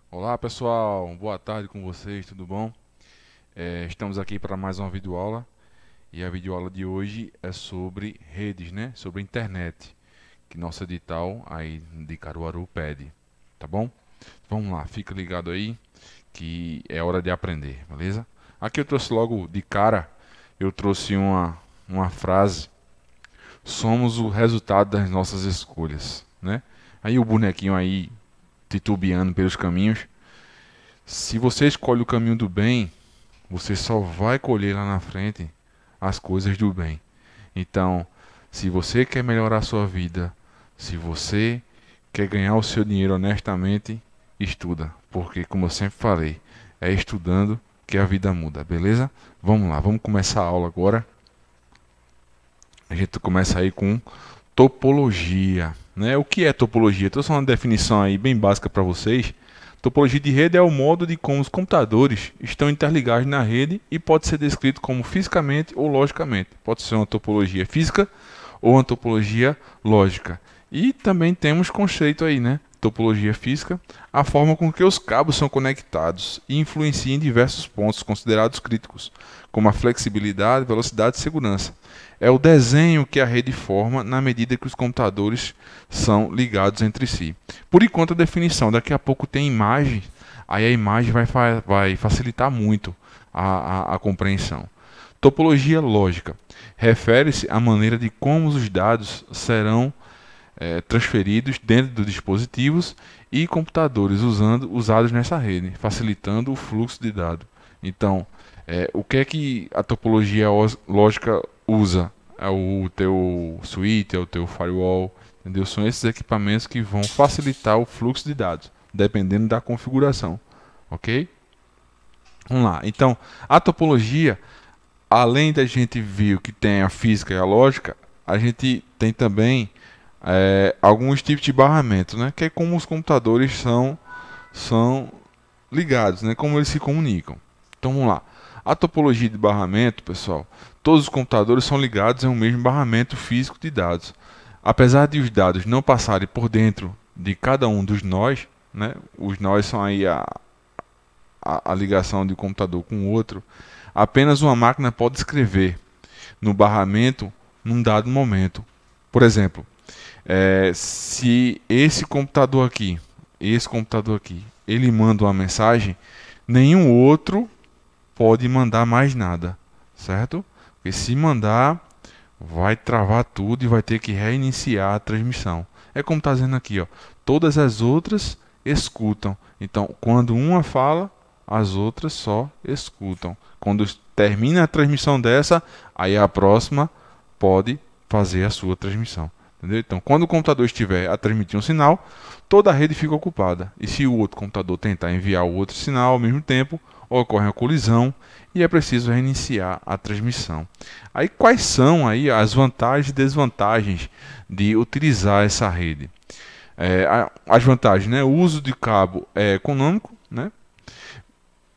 Olá pessoal, boa tarde com vocês, tudo bom? Estamos aqui para mais uma videoaula e a videoaula de hoje é sobre redes, né? Sobre internet, que nosso edital aí de Caruaru pede, tá bom? Vamos lá, fica ligado aí que é hora de aprender, beleza? Aqui eu trouxe logo de cara, eu trouxe uma frase: somos o resultado das nossas escolhas, né? Aí o bonequinho aí titubeando pelos caminhos. Se você escolhe o caminho do bem, você só vai colher lá na frente as coisas do bem. Então, se você quer melhorar a sua vida, se você quer ganhar o seu dinheiro honestamente, estuda, porque como eu sempre falei, é estudando que a vida muda, beleza? Vamos lá, vamos começar a aula agora. A gente começa aí com topologia, né? O que é topologia? Estou só uma definição aí bem básica para vocês. Topologia de rede é o modo de como os computadores estão interligados na rede e pode ser descrito como fisicamente ou logicamente. Pode ser uma topologia física ou uma topologia lógica. E também temos conceito aí, né? Topologia física, a forma com que os cabos são conectados e influencia em diversos pontos considerados críticos, como a flexibilidade, velocidade e segurança. É o desenho que a rede forma na medida que os computadores são ligados entre si. Por enquanto a definição, daqui a pouco tem imagem, aí a imagem vai facilitar muito a compreensão. Topologia lógica refere-se à maneira de como os dados serão transferidos dentro dos dispositivos e computadores usados nessa rede, facilitando o fluxo de dados. Então, o que é que a topologia lógica usa? É o teu switch, é o teu firewall, entendeu? São esses equipamentos que vão facilitar o fluxo de dados, dependendo da configuração, ok? Vamos lá. Então, a topologia, além da gente ver o que tem a física e a lógica, a gente tem também alguns tipos de barramento, né? Que é como os computadores são ligados, né? Como eles se comunicam. Então vamos lá. A topologia de barramento, pessoal, todos os computadores são ligados em um mesmo barramento físico de dados. Apesar de os dados não passarem por dentro de cada um dos nós, né? Os nós são aí a ligação de um computador com o outro. Apenas uma máquina pode escrever no barramento num dado momento. Por exemplo, se esse computador aqui, ele manda uma mensagem, nenhum outro pode mandar mais nada, certo? Porque se mandar, vai travar tudo e vai ter que reiniciar a transmissão. É como está dizendo aqui, ó, todas as outras escutam. Então, quando uma fala, as outras só escutam. Quando termina a transmissão dessa, aí a próxima pode fazer a sua transmissão. Entendeu? Então, quando o computador estiver a transmitir um sinal, toda a rede fica ocupada. E se o outro computador tentar enviar o outro sinal ao mesmo tempo, ocorre uma colisão e é preciso reiniciar a transmissão. Aí quais são aí as vantagens e desvantagens de utilizar essa rede? As vantagens, né? O uso de cabo é econômico, né?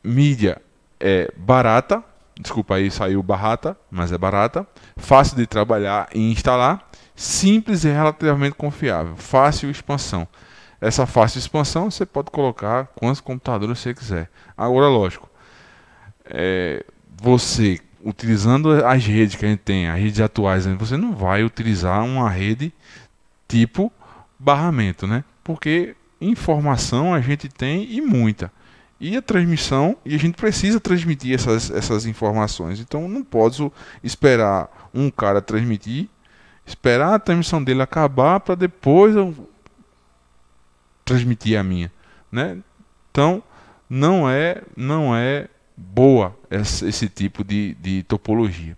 Mídia é barata, desculpa aí saiu barata, mas é barata, fácil de trabalhar e instalar, simples e relativamente confiável, fácil expansão. Essa fácil expansão você pode colocar quantos computadores você quiser. Agora, lógico, você utilizando as redes que a gente tem, as redes atuais, você não vai utilizar uma rede tipo barramento, né? Porque informação a gente tem e muita. E a transmissão, e a gente precisa transmitir essas informações. Então não posso esperar um cara transmitir, esperar a transmissão dele acabar para depois eu transmitir a minha, né? Então não é boa esse tipo de topologia.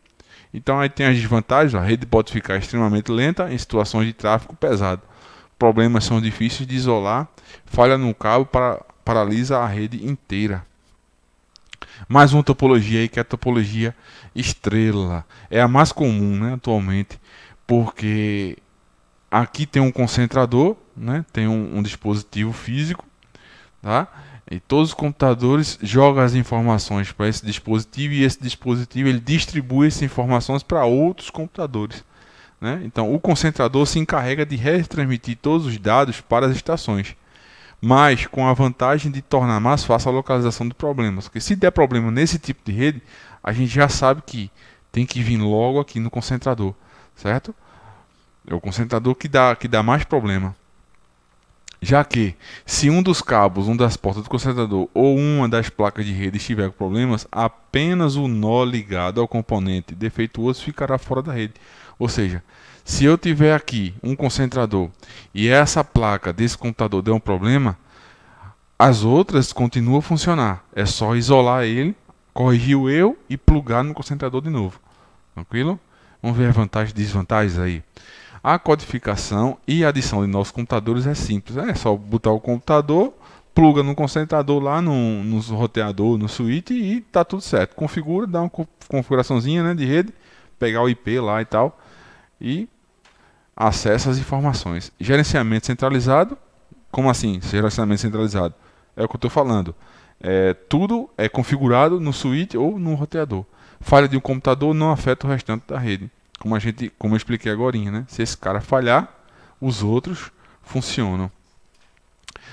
Então aí tem as desvantagens, a rede pode ficar extremamente lenta em situações de tráfego pesado. Problemas são difíceis de isolar, falha no cabo paralisa a rede inteira. Mais uma topologia aí que é a topologia estrela. É a mais comum, né, atualmente, porque aqui tem um concentrador, né, tem um dispositivo físico, tá? E todos os computadores jogam as informações para esse dispositivo e esse dispositivo ele distribui essas informações para outros computadores, né? Então o concentrador se encarrega de retransmitir todos os dados para as estações. mas com a vantagem de tornar mais fácil a localização de problemas. Porque se der problema nesse tipo de rede, a gente já sabe que tem que vir logo aqui no concentrador, certo? É o concentrador que dá mais problema. Já que, se um dos cabos, uma das portas do concentrador ou uma das placas de rede estiver com problemas, apenas o nó ligado ao componente defeituoso ficará fora da rede. Ou seja, se eu tiver aqui um concentrador e essa placa desse computador der um problema, as outras continuam a funcionar. É só isolar ele, corrigir o erro e plugar no concentrador de novo. Tranquilo? Vamos ver as vantagens e desvantagens aí. A codificação e adição de novos computadores é simples. É só botar o computador, pluga no concentrador lá no roteador, no switch e tá tudo certo. Configura, dá uma configuraçãozinha, né, de rede, pegar o IP lá e tal e acessa as informações. Gerenciamento centralizado. Como assim, gerenciamento centralizado? É o que eu estou falando. Tudo é configurado no switch ou no roteador. Falha de um computador não afeta o restante da rede. Como eu expliquei agora, né? Se esse cara falhar, os outros funcionam.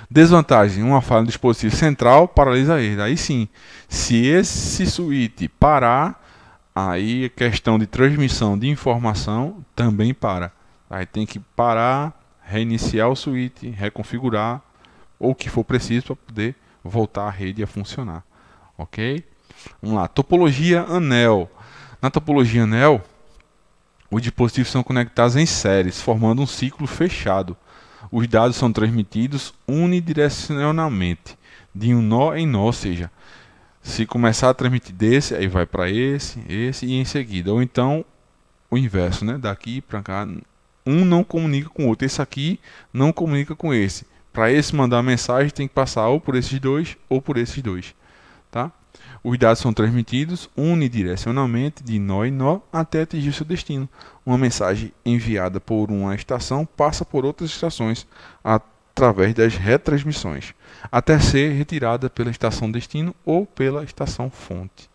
Desvantagem: uma falha no dispositivo central paralisa a rede. Aí sim, se esse switch parar, aí a questão de transmissão de informação também para. Aí tem que parar, reiniciar o switch, reconfigurar, ou o que for preciso para poder voltar a rede a funcionar. Ok? Vamos lá, topologia anel. Na topologia anel, os dispositivos são conectados em séries, formando um ciclo fechado. Os dados são transmitidos unidirecionalmente, de um nó em nó, ou seja, se começar a transmitir desse, aí vai para esse e em seguida. Ou então, o inverso, né? Daqui para cá, um não comunica com o outro. Esse aqui não comunica com esse. Para esse mandar a mensagem, tem que passar ou por esses dois ou por esses dois. Tá? Os dados são transmitidos unidirecionalmente, de nó em nó, até atingir o seu destino. Uma mensagem enviada por uma estação passa por outras estações através das retransmissões, até ser retirada pela estação destino ou pela estação fonte.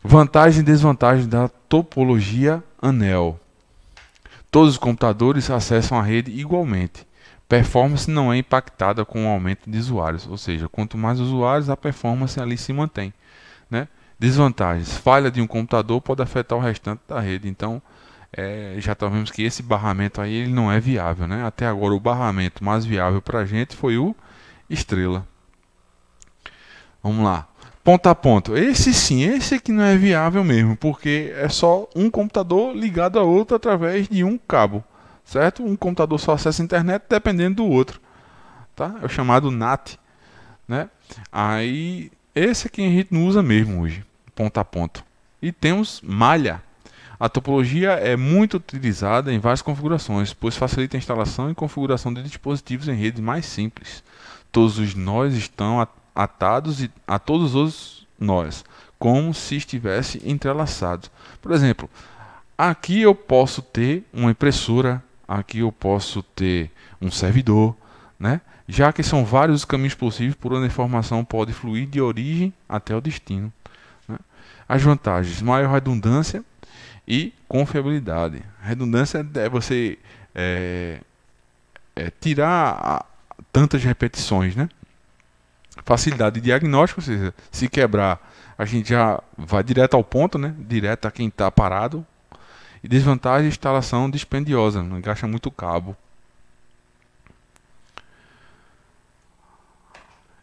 Vantagens e desvantagens da topologia anel. Todos os computadores acessam a rede igualmente. Performance não é impactada com o aumento de usuários, ou seja, quanto mais usuários, a performance ali se mantém, né? Desvantagens: falha de um computador pode afetar o restante da rede. Então, já vemos que esse barramento aí ele não é viável, né? Até agora o barramento mais viável para a gente foi o Estrela. Vamos lá, ponta a ponta. Esse sim, esse aqui não é viável mesmo, porque é só um computador ligado a outro através de um cabo. Certo? Um computador só acessa a internet dependendo do outro, tá? É o chamado NAT, né? Aí esse aqui a gente não usa mesmo hoje, ponta a ponta. E temos malha. A topologia é muito utilizada em várias configurações, pois facilita a instalação e configuração de dispositivos em redes mais simples. Todos os nós estão atados a todos os nós, como se estivesse entrelaçados. Por exemplo, aqui eu posso ter uma impressora. Aqui eu posso ter um servidor, né? Já que são vários os caminhos possíveis por onde a informação pode fluir de origem até o destino, né? As vantagens: maior redundância e confiabilidade. Redundância é você tirar tantas repetições, né? Facilidade de diagnóstico, ou seja, se quebrar, a gente já vai direto ao ponto, né? Direto a quem está parado. E desvantagem: instalação dispendiosa, não gasta muito cabo.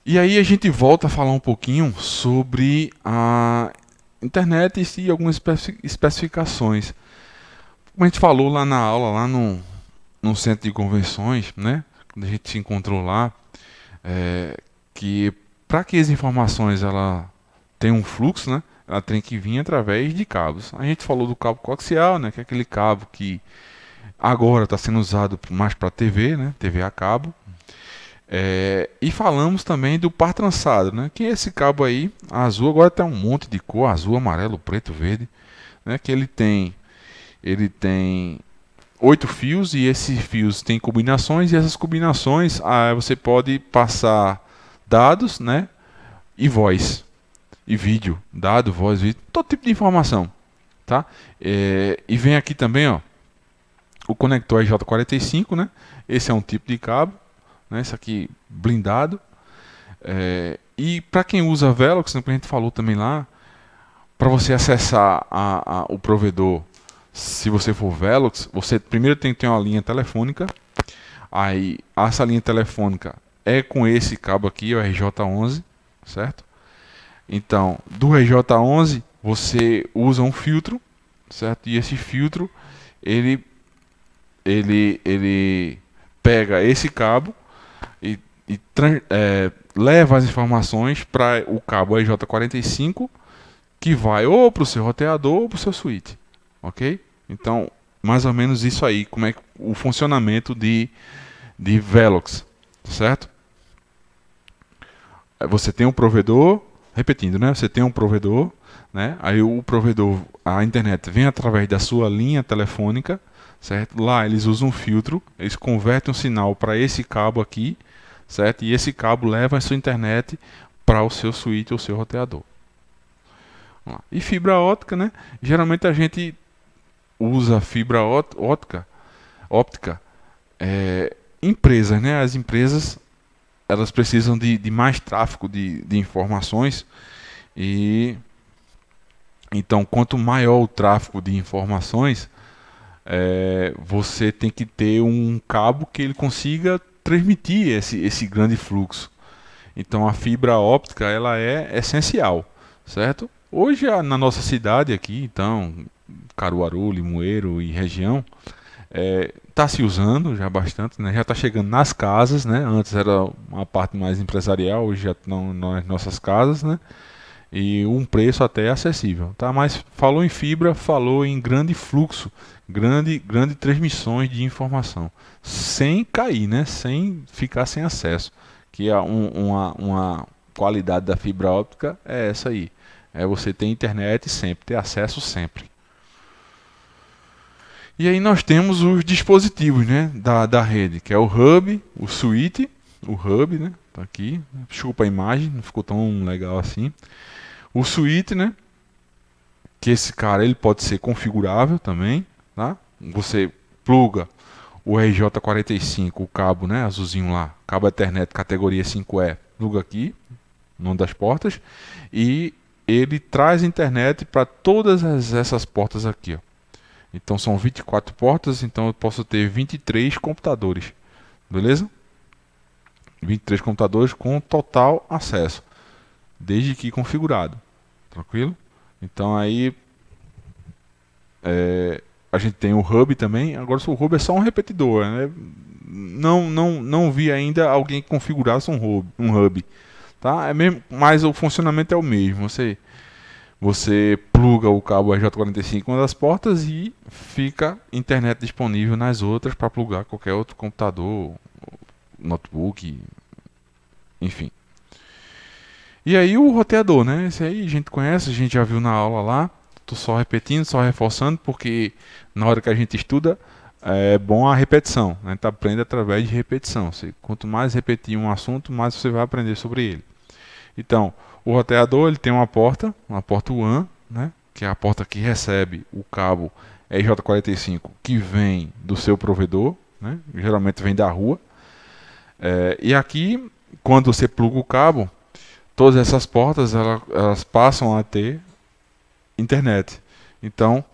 E aí a gente volta a falar um pouquinho sobre a internet e algumas especificações. Como a gente falou lá na aula, lá no centro de convenções, né? Quando a gente se encontrou lá, que para que as informações ela tenham um fluxo, né? Ela tem que vir através de cabos. A gente falou do cabo coaxial, né, que é aquele cabo que agora está sendo usado mais para TV, né, TV a cabo. E falamos também do par trançado, né, que é esse cabo aí, azul, agora tem um monte de cor, azul, amarelo, preto, verde, né, que ele tem 8 fios e esses fios têm combinações e essas combinações você pode passar dados, né, e voz. E vídeo, dado, voz, vídeo, todo tipo de informação, tá? E vem aqui também, ó, o conector RJ45, né? Esse é um tipo de cabo, né? Isso aqui blindado. E para quem usa Velox, né, que a gente falou também lá, para você acessar o provedor, se você for Velox, você primeiro tem que ter uma linha telefônica. Aí essa linha telefônica é com esse cabo aqui, o RJ11, certo? Então, do RJ11 você usa um filtro, certo? E esse filtro ele pega esse cabo e leva as informações para o cabo RJ45, que vai ou para o seu roteador ou para o seu switch, ok? Então, mais ou menos isso aí, como é o funcionamento de Velox, certo? Você tem um provedor, repetindo, né? Você tem um provedor, né? Aí o provedor, a internet vem através da sua linha telefônica, certo? Lá eles usam um filtro, eles convertem um sinal para esse cabo aqui, certo? E esse cabo leva a sua internet para o seu switch ou seu roteador. E fibra ótica, né? Geralmente a gente usa fibra óptica, empresas, né? As empresas elas precisam de mais tráfego de informações, e então quanto maior o tráfego de informações, você tem que ter um cabo que ele consiga transmitir esse grande fluxo. Então a fibra óptica ela é essencial, certo? Hoje na nossa cidade aqui, então Caruaru, Limoeiro e região, está se usando já bastante, né? Já está chegando nas casas, né? Antes era uma parte mais empresarial, hoje já estão nas nossas casas, né? E um preço até acessível, tá? Mas falou em fibra, falou em grande fluxo, grande transmissões de informação, sem cair, né? Sem ficar sem acesso, que é uma qualidade da fibra óptica é essa aí, é você ter internet sempre, ter acesso sempre. E aí nós temos os dispositivos, né, da rede, que é o hub, o switch, o hub, né, tá aqui, desculpa a imagem, não ficou tão legal assim. O switch, né, que esse cara ele pode ser configurável também, tá? Você pluga o RJ45, o cabo, né, azulzinho lá, cabo Ethernet categoria 5E, pluga aqui, numa das portas, e ele traz internet para todas essas portas aqui, ó. Então são 24 portas, então eu posso ter 23 computadores, beleza? 23 computadores com total acesso, desde que configurado, tranquilo? Então aí a gente tem o hub também. Agora o hub é só um repetidor, né? Não vi ainda alguém configurar um hub, tá? É mesmo, mas o funcionamento é o mesmo. Você pluga o cabo RJ45 em uma das portas e fica internet disponível nas outras para plugar qualquer outro computador, notebook, enfim. E aí o roteador, né? Esse aí a gente conhece, a gente já viu na aula lá. Tô só repetindo, só reforçando, porque na hora que a gente estuda é bom a repetição, né? A gente aprende através de repetição. Quanto mais repetir um assunto, mais você vai aprender sobre ele. Então, o roteador ele tem uma porta WAN, né, que é a porta que recebe o cabo RJ45 que vem do seu provedor, né, geralmente vem da rua. E aqui, quando você pluga o cabo, todas essas portas elas passam a ter internet. Então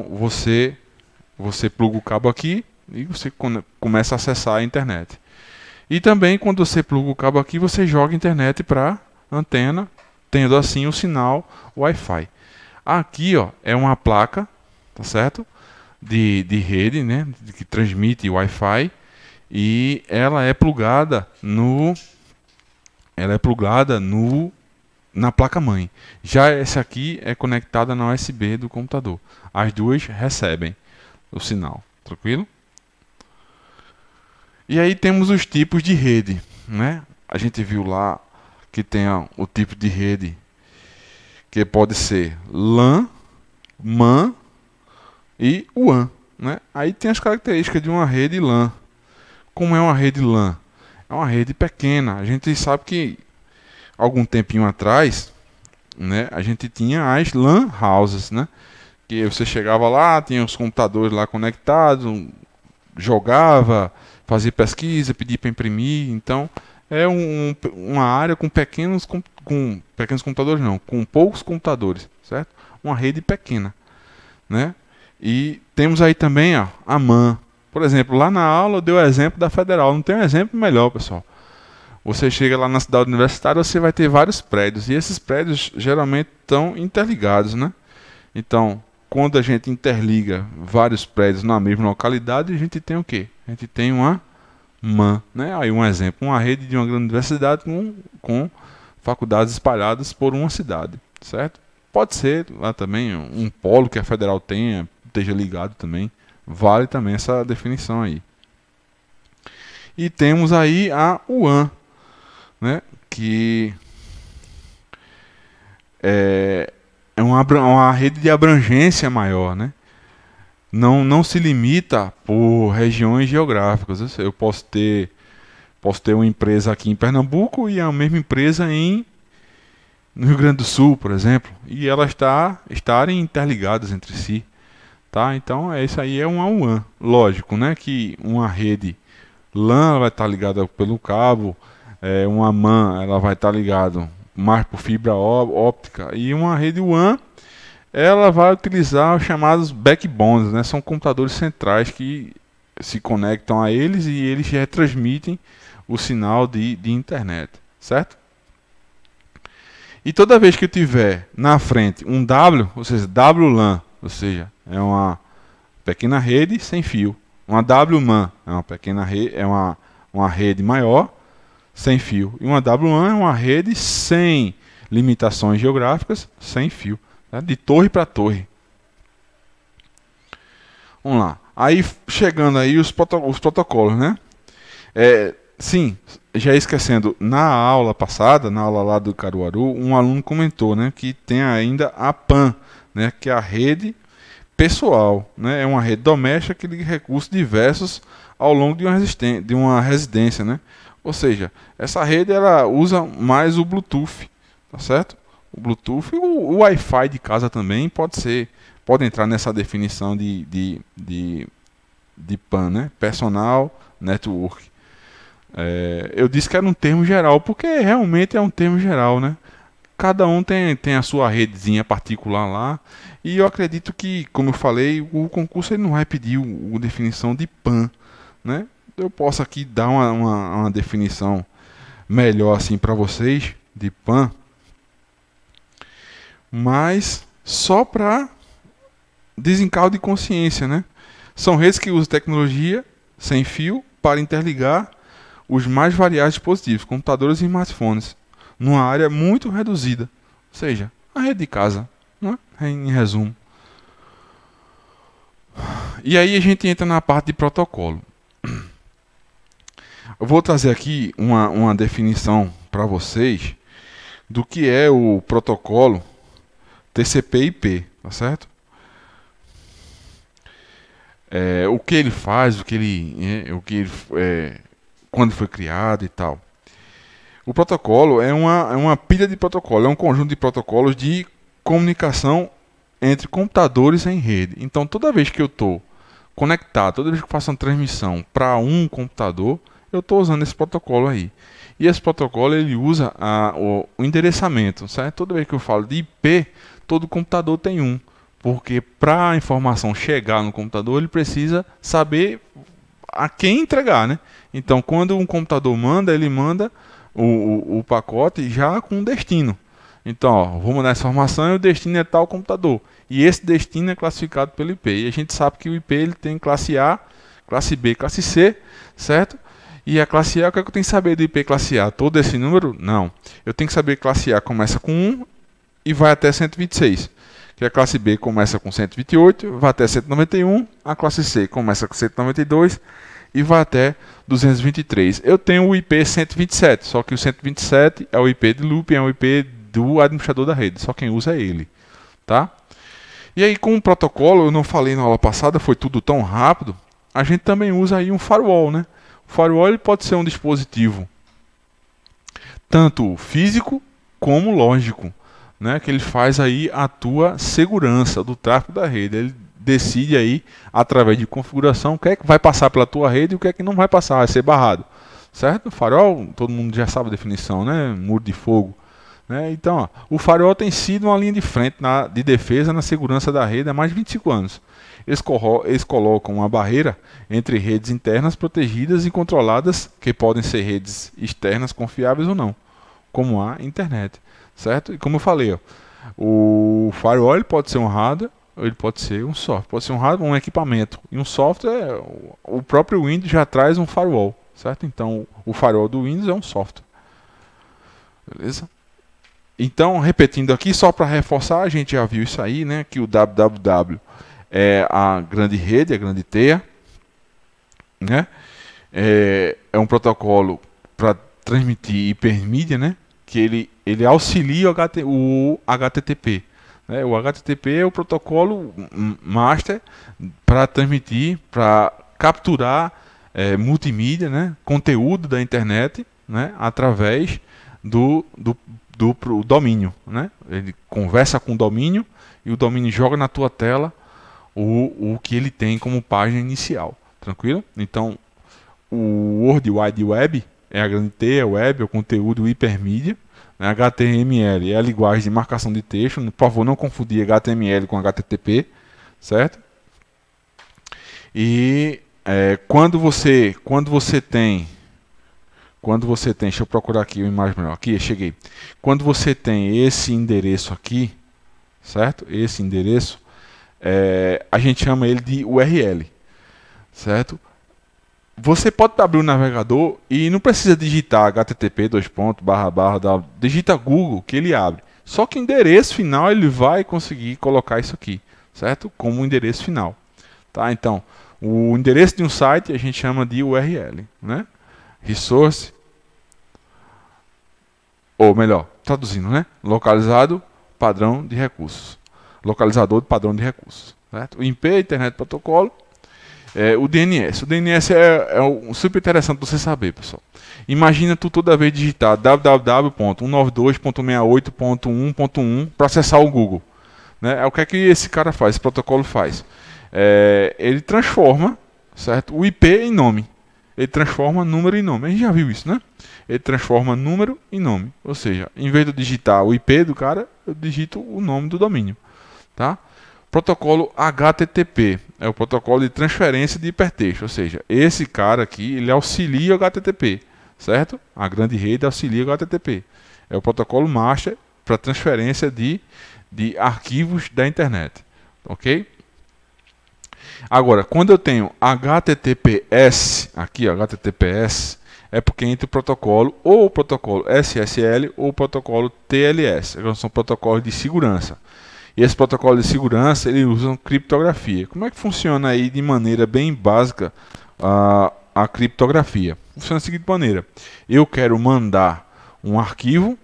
você pluga o cabo aqui e você começa a acessar a internet. E também quando você pluga o cabo aqui, você joga internet para antena, tendo assim o sinal Wi-Fi. Aqui, ó, é uma placa, tá certo? De rede, né, que transmite Wi-Fi, e ela é plugada na placa-mãe. Já essa aqui é conectada na USB do computador. As duas recebem o sinal, tranquilo? E aí temos os tipos de rede, né? A gente viu lá que tem o tipo de rede que pode ser LAN, MAN e WAN, né? Aí tem as características de uma rede LAN. Como é uma rede LAN? É uma rede pequena. A gente sabe que algum tempinho atrás, né, a gente tinha as LAN houses, né? Que você chegava lá, tinha os computadores lá conectados, jogava, fazer pesquisa, pedir para imprimir. Então, é uma área com pequenos computadores, não, com poucos computadores, certo? Uma rede pequena, né? E temos aí também, ó, a MAN. Por exemplo, lá na aula eu dei o exemplo da Federal. Não tem um exemplo melhor, pessoal. Você chega lá na cidade universitária, você vai ter vários prédios. E esses prédios geralmente estão interligados, né? Então, quando a gente interliga vários prédios na mesma localidade, a gente tem o quê? A gente tem uma MAN, né? Aí um exemplo, uma rede de uma grande universidade com faculdades espalhadas por uma cidade, certo? Pode ser lá também um polo que a Federal tenha, esteja ligado também. Vale também essa definição aí. E temos aí a WAN, né? Que é uma rede de abrangência maior, né? Não se limita por regiões geográficas. Eu posso ter uma empresa aqui em Pernambuco e a mesma empresa no Rio Grande do Sul, por exemplo, e elas estarem interligadas entre si, tá? Então isso aí é uma WAN. Lógico, né, que uma rede LAN vai estar ligada pelo cabo, uma MAN ela vai estar ligada mais por fibra óptica, e uma rede WAN ela vai utilizar os chamados backbones, né? São computadores centrais que se conectam a eles e eles retransmitem o sinal de internet, certo? E toda vez que eu tiver na frente um W, ou seja, WLAN, ou seja, é uma pequena rede sem fio. Uma WMAN é uma pequena rede, uma rede maior sem fio. E uma WLAN é uma rede sem limitações geográficas, sem fio, tá? De torre para torre. Vamos lá. Aí chegando aí os protocolos, né? Sim, já esquecendo, na aula passada, na aula lá do Caruaru, um aluno comentou, né, que tem ainda a PAN, né, que é a rede pessoal, né, é uma rede doméstica que liga recursos diversos ao longo de uma residência, né? Ou seja, essa rede ela usa mais o Bluetooth, tá certo? O Bluetooth e o Wi-Fi de casa também pode entrar nessa definição de PAN, né? Personal Network. Eu disse que era um termo geral, porque realmente é um termo geral, né? Cada um tem a sua redezinha particular lá, e eu acredito que, como eu falei, o concurso ele não vai pedir a definição de PAN, né? Eu posso aqui dar uma definição melhor assim para vocês de PAN, mas só para desencargo de consciência, né? São redes que usam tecnologia sem fio para interligar os mais variados dispositivos, computadores e smartphones, numa área muito reduzida, ou seja, a rede de casa, né? Em resumo. E aí a gente entra na parte de protocolo. Eu vou trazer aqui uma definição para vocês do que é o protocolo TCP/IP, tá certo? O que ele faz, quando foi criado e tal. O protocolo é uma pilha de protocolo, é um conjunto de protocolos de comunicação entre computadores em rede. Então, toda vez que eu estou conectado, toda vez que eu faço uma transmissão para um computador, eu estou usando esse protocolo aí. E esse protocolo ele usa o endereçamento, certo? Toda vez que eu falo de IP, todo computador tem um. Porque para a informação chegar no computador, ele precisa saber a quem entregar, né? Então, quando um computador manda, ele manda o pacote já com um destino. Então, ó, vou mandar essa informação e o destino é tal computador. E esse destino é classificado pelo IP. E a gente sabe que o IP ele tem classe A, classe B, classe C, certo? E a classe A, o que é que eu tenho que saber do IP classe A? Todo esse número? Não. Eu tenho que saber que classe A começa com 1 e vai até 126. Que a classe B começa com 128, vai até 191. A classe C começa com 192 e vai até 223. Eu tenho o IP 127, só que o 127 é o IP de looping, é o IP do administrador da rede, só quem usa é ele, tá? E aí com o protocolo, eu não falei na aula passada, foi tudo tão rápido, a gente também usa aí um firewall, né? O firewall ele pode ser um dispositivo tanto físico como lógico, né? Que ele faz aí a tua segurança do tráfego da rede, ele decide aí, através de configuração, o que é que vai passar pela tua rede e o que é que não vai passar, vai ser barrado. Certo? Firewall, todo mundo já sabe a definição, né? Muro de fogo. Né? Então, ó, o firewall tem sido uma linha de frente de defesa na segurança da rede há mais de 25 anos. Eles colocam uma barreira entre redes internas protegidas e controladas, que podem ser redes externas confiáveis ou não, como a internet. Certo? E como eu falei, ó, o firewall ele pode ser um hardware, ou ele pode ser um software. Pode ser um hardware, um equipamento. E um software, o próprio Windows já traz um firewall. Certo? Então, o firewall do Windows é um software. Beleza? Então, repetindo aqui, só para reforçar, a gente já viu isso aí, né? Que o www é a grande rede, a grande teia, né? É um protocolo para transmitir hipermídia, né? Que ele auxilia o HTTP. Né? O HTTP é o protocolo master para transmitir, para capturar multimídia, né? Conteúdo da internet, né? Através do domínio, né? Ele conversa com o domínio e o domínio joga na tua tela o que ele tem como página inicial, tranquilo? Então, o World Wide Web é a grande teia, web é o conteúdo hipermídia, né? HTML é a linguagem de marcação de texto, por favor não confundir HTML com HTTP, certo? E quando você tem, deixa eu procurar aqui uma imagem melhor. Aqui, cheguei. Quando você tem esse endereço aqui, certo? Esse endereço, a gente chama ele de URL, certo? Você pode abrir o navegador e não precisa digitar http digita Google que ele abre. Só que o endereço final ele vai conseguir colocar isso aqui, certo? Como endereço final, tá? Então, o endereço de um site a gente chama de URL, né? Resource, ou melhor, traduzindo, né? Localizado padrão de recursos. Localizador de padrão de recursos. Certo? O IP, Internet Protocolo, o DNS. O DNS é super interessante você saber, pessoal. Imagina tu toda vez digitar www.192.168.1.1 para acessar o Google. Né? O que é que esse cara faz, esse protocolo faz? Ele transforma, certo? O IP em nome. Ele transforma número em nome. A gente já viu isso, né? Ele transforma número em nome. Ou seja, em vez de eu digitar o IP do cara, eu digito o nome do domínio. Tá? Protocolo HTTP é o protocolo de transferência de hipertexto. Ou seja, esse cara aqui, ele auxilia o HTTP. Certo? A grande rede auxilia o HTTP. É o protocolo master para transferência de arquivos da internet. Ok? Agora, quando eu tenho HTTPS, aqui ó, HTTPS, é porque entra o protocolo, ou o protocolo SSL ou o protocolo TLS, que são protocolos de segurança. E esse protocolo de segurança, ele usa criptografia. Como é que funciona aí de maneira bem básica a criptografia? Funciona da seguinte maneira: eu quero mandar um arquivo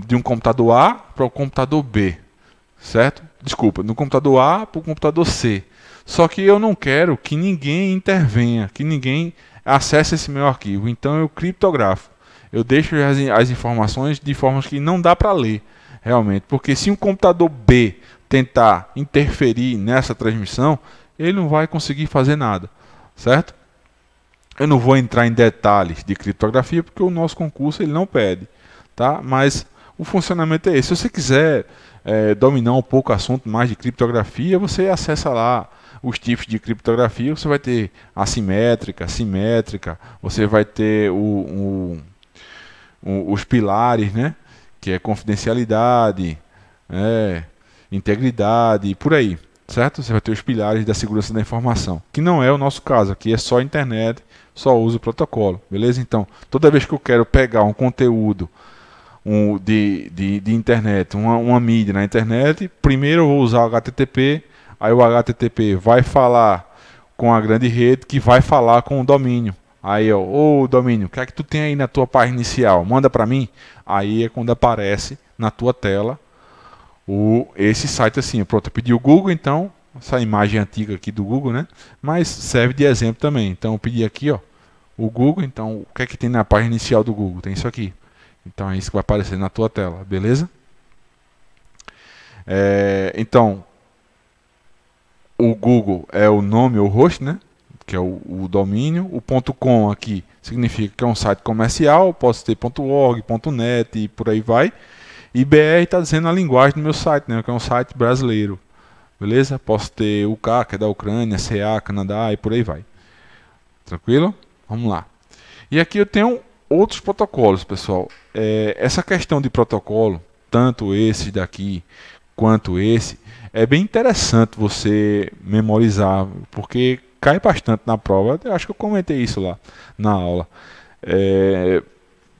de um computador A para o computador B, certo? Desculpa, do computador A para o computador C. Só que eu não quero que ninguém intervenha, que ninguém acesse esse meu arquivo. Então eu criptografo. Eu deixo as informações de formas que não dá para ler, realmente. Porque se um computador B tentar interferir nessa transmissão, ele não vai conseguir fazer nada, certo? Eu não vou entrar em detalhes de criptografia, porque o nosso concurso ele não pede, tá? Mas o funcionamento é esse. Se você quiser dominar um pouco o assunto mais de criptografia, você acessa lá os tipos de criptografia. Você vai ter assimétrica, simétrica, você vai ter os pilares, né? Que é confidencialidade, integridade e por aí, certo? Você vai ter os pilares da segurança da informação, que não é o nosso caso, aqui é só internet, só uso o protocolo, beleza? Então, toda vez que eu quero pegar um conteúdo de internet, uma mídia na internet, primeiro eu vou usar o HTTP, aí o HTTP vai falar com a grande rede, que vai falar com o domínio. Aí, ó, ô domínio, o que é que tu tem aí na tua página inicial? Manda para mim. Aí é quando aparece na tua tela esse site assim. Pronto, eu pedi o Google, então, essa imagem antiga aqui do Google, né? Mas serve de exemplo também. Então, eu pedi aqui, ó, o Google. Então, o que é que tem na página inicial do Google? Tem isso aqui. Então, é isso que vai aparecer na tua tela, beleza? Então, o Google é o nome, o host, né? Que é o domínio. O .com aqui significa que é um site comercial, posso ter .org, .net e por aí vai. E BR está dizendo a linguagem do meu site, né? Que é um site brasileiro. Beleza? Posso ter UK, que é da Ucrânia, CA, Canadá e por aí vai. Tranquilo? Vamos lá. E aqui eu tenho outros protocolos, pessoal. Essa questão de protocolo, tanto esse daqui quanto esse, é bem interessante você memorizar, porque cai bastante na prova. Eu acho que eu comentei isso lá na aula.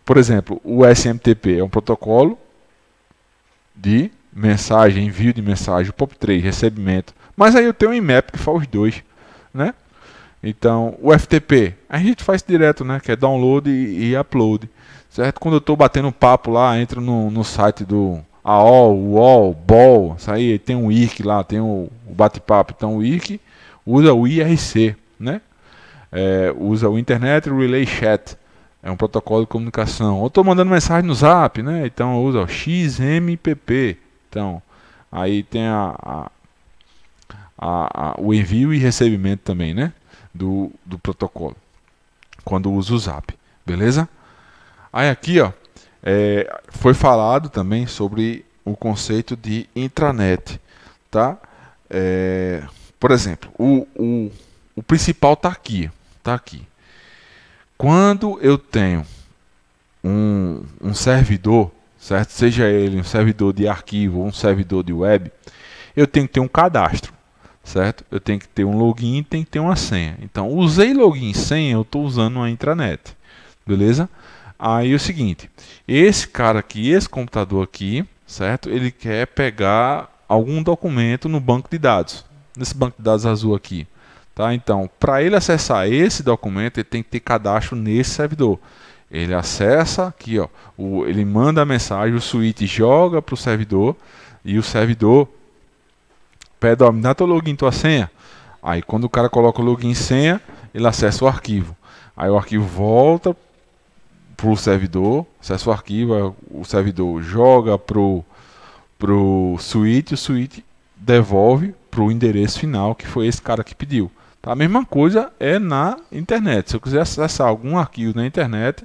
Por exemplo, o SMTP é um protocolo de mensagem, envio de mensagem, o POP3, recebimento. Mas aí eu tenho um IMAP que faz os dois, né? Então, o FTP, a gente faz direto, né? Que é download e upload, certo? Quando eu estou batendo um papo lá, entro no site do AOL, UOL, BOL, isso aí tem um IRC lá, tem o bate-papo. Então, o IRC usa o IRC, né? Usa o Internet Relay Chat, é um protocolo de comunicação. Ou estou mandando mensagem no Zap, né? Então, usa o XMPP. Então, aí tem o envio e recebimento também, né? Do protocolo, quando usa o Zap, beleza? Aí aqui, ó, foi falado também sobre o conceito de intranet, tá? Por exemplo, o principal tá aqui, Quando eu tenho um servidor, certo? Seja ele um servidor de arquivo ou um servidor de web, eu tenho que ter um cadastro, certo? Eu tenho que ter um login, tem que ter uma senha. Então, usei login e senha, eu estou usando uma intranet, beleza? Aí é o seguinte, esse cara aqui, esse computador aqui, certo? Ele quer pegar algum documento no banco de dados, nesse banco de dados azul aqui, tá? Então, para ele acessar esse documento, ele tem que ter cadastro nesse servidor. Ele acessa aqui, ó, ele manda a mensagem, o switch joga para o servidor e o servidor pede, ó, me dá teu login, tua senha. Aí quando o cara coloca o login e senha, ele acessa o arquivo. Aí o arquivo volta para o servidor, acessa o arquivo, o servidor joga pro switch, o switch devolve para o endereço final, que foi esse cara que pediu. Tá? A mesma coisa é na internet. Se eu quiser acessar algum arquivo na internet,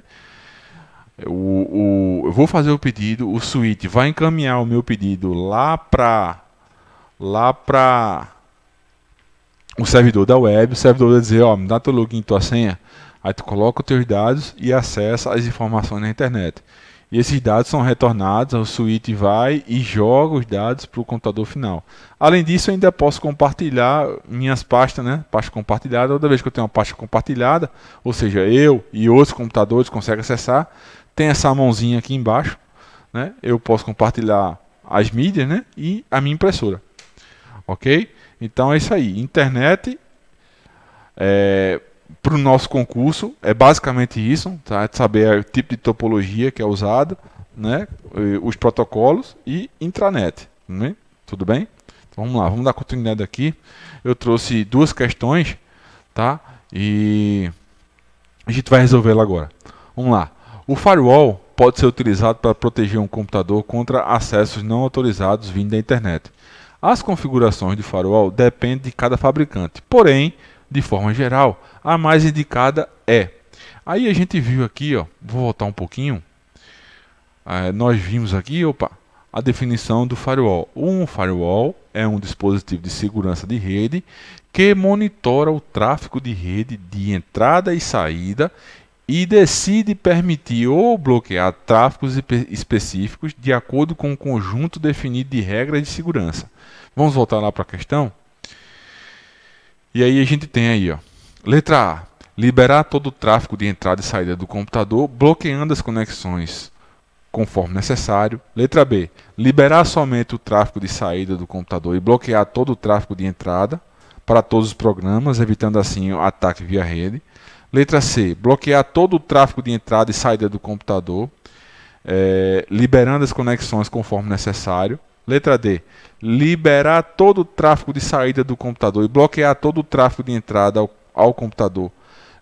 eu vou fazer o pedido, o switch vai encaminhar o meu pedido lá para o servidor da web. O servidor vai dizer, ó, me dá teu login, tua senha. Aí tu coloca os teus dados e acessa as informações na internet. E esses dados são retornados, o switch vai e joga os dados para o computador final. Além disso, eu ainda posso compartilhar minhas pastas, né? Pasta compartilhada. Toda vez que eu tenho uma pasta compartilhada, ou seja, eu e outros computadores conseguem acessar, tem essa mãozinha aqui embaixo, né? Eu posso compartilhar as mídias, né? E a minha impressora. Ok? Então é isso aí. Internet para o nosso concurso é basicamente isso, tá? É saber o tipo de topologia que é usado, né? Os protocolos e intranet, né? Tudo bem? Então, vamos lá, vamos dar continuidade aqui. Eu trouxe duas questões, tá? E a gente vai resolvê-la agora. Vamos lá. O firewall pode ser utilizado para proteger um computador contra acessos não autorizados vindo da internet. As configurações de firewall dependem de cada fabricante, porém, de forma geral, a mais indicada é. Aí a gente viu aqui, ó, vou voltar um pouquinho, nós vimos aqui, a definição do firewall. Um firewall é um dispositivo de segurança de rede que monitora o tráfego de rede de entrada e saída e decide permitir ou bloquear tráfegos específicos de acordo com um conjunto definido de regras de segurança. Vamos voltar lá para a questão? E aí a gente tem aí, ó, letra A, liberar todo o tráfego de entrada e saída do computador, bloqueando as conexões conforme necessário. Letra B, liberar somente o tráfego de saída do computador e bloquear todo o tráfego de entrada para todos os programas, evitando assim o ataque via rede. Letra C, bloquear todo o tráfego de entrada e saída do computador, liberando as conexões conforme necessário. Letra D, liberar todo o tráfego de saída do computador e bloquear todo o tráfego de entrada ao computador,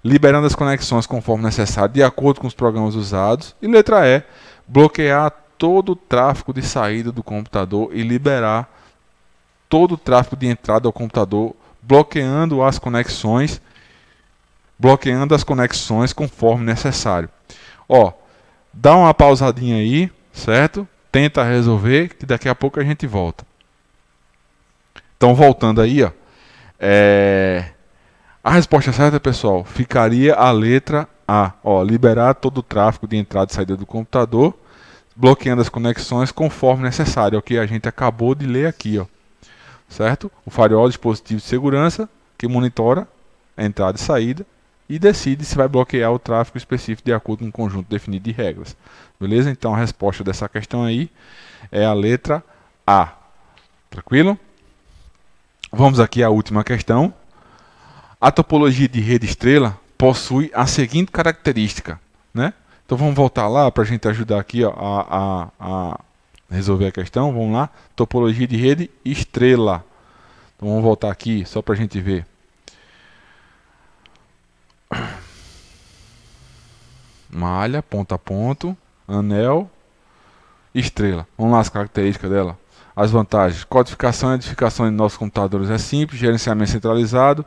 liberando as conexões conforme necessário, de acordo com os programas usados. E letra E, bloquear todo o tráfego de saída do computador e liberar todo o tráfego de entrada ao computador bloqueando as conexões conforme necessário. Ó, dá uma pausadinha aí, certo? Tenta resolver, que daqui a pouco a gente volta. Então, voltando aí, ó, a resposta certa, pessoal, ficaria a letra A. Ó, liberar todo o tráfego de entrada e saída do computador, bloqueando as conexões conforme necessário. É o que a gente acabou de ler aqui, ó, certo? O firewall é o dispositivo de segurança que monitora a entrada e saída e decide se vai bloquear o tráfego específico de acordo com um conjunto definido de regras. Beleza? Então a resposta dessa questão aí é a letra A. Tranquilo? Vamos aqui à última questão. A topologia de rede estrela possui a seguinte característica, né? Então vamos voltar lá para a gente ajudar aqui, ó, a resolver a questão. Vamos lá. Topologia de rede estrela. Então vamos voltar aqui só para a gente ver. Malha, ponto a ponto, anel, estrela. Vamos lá as características dela. As vantagens: codificação e edificação de nossos computadores é simples, gerenciamento centralizado,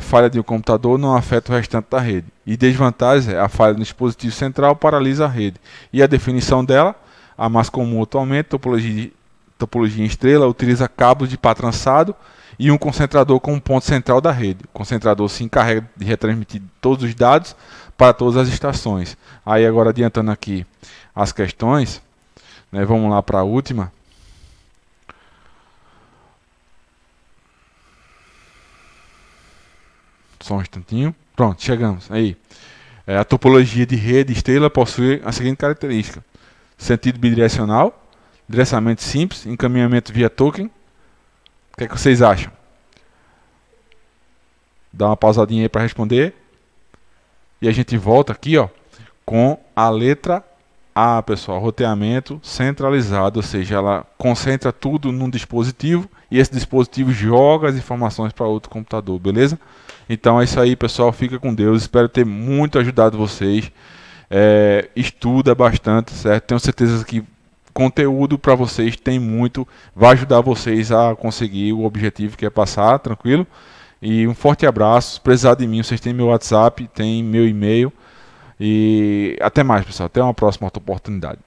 falha de um computador não afeta o restante da rede. E desvantagem é a falha no dispositivo central paralisa a rede. E a definição dela, a mais comum atualmente, topologia em estrela, utiliza cabos de par trançado e um concentrador como ponto central da rede. O concentrador se encarrega de retransmitir todos os dados para todas as estações. Aí agora adiantando aqui as questões, né, vamos lá para a última. Só um instantinho. Pronto, chegamos. Aí. A topologia de rede estrela possui a seguinte característica: sentido bidirecional, endereçamento simples, encaminhamento via token. O que é que vocês acham? Dá uma pausadinha aí para responder. E a gente volta aqui, ó, com a letra A, pessoal. Roteamento centralizado, ou seja, ela concentra tudo num dispositivo e esse dispositivo joga as informações para outro computador, beleza? Então é isso aí, pessoal. Fica com Deus. Espero ter muito ajudado vocês. Estuda bastante, certo? Tenho certeza que conteúdo para vocês tem muito, vai ajudar vocês a conseguir o objetivo que é passar, tranquilo? E um forte abraço. Se precisar de mim, vocês têm meu WhatsApp, tem meu e-mail. E até mais, pessoal. Até uma próxima oportunidade.